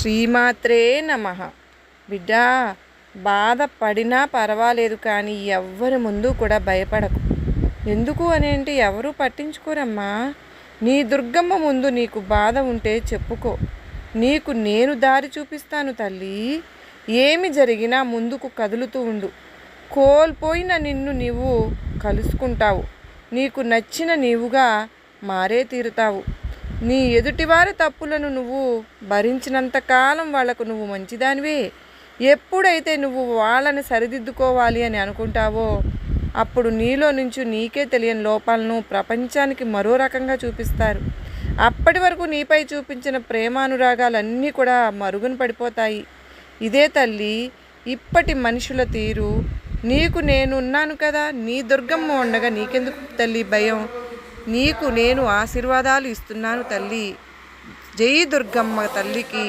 శ్రీమాత్రే నమః. బిడ్డా, బాధపడినా పర్వాలేదు, కానీ ఎవ్వరి ముందు కూడా భయపడకు. ఎందుకు అనేంటి ఎవరూ పట్టించుకోరమ్మా. నీ దుర్గమ్మ ముందు నీకు బాధ ఉంటే చెప్పుకో, నీకు నేను దారి చూపిస్తాను తల్లి. ఏమి జరిగినా ముందుకు కదులుతూ ఉండు. కోల్పోయిన నిన్ను నీవు కలుసుకుంటావు. నీకు నచ్చిన నీవుగా మారే తీరుతావు. నీ ఎదుటివారి తప్పులను నువ్వు భరించినంతకాలం వాళ్లకు నువ్వు మంచిదానివే. ఎప్పుడైతే నువ్వు వాళ్ళని సరిదిద్దుకోవాలి అని అనుకుంటావో, అప్పుడు నీలో నుంచి నీకే తెలియని లోపాలను ప్రపంచానికి మరో రకంగా చూపిస్తారు. అప్పటి వరకు నీపై చూపించిన ప్రేమానురాగాలన్నీ కూడా మరుగున పడిపోతాయి. ఇదే తల్లి ఇప్పటి మనుషుల తీరు. నీకు నేనున్నాను కదా, నీ దుర్గమ్మ ఉండగా నీకెందుకు తల్లి భయం? నీకు నేను ఆశీర్వాదాలు ఇస్తున్నాను తల్లి. జై దుర్గమ్మ తల్లికి.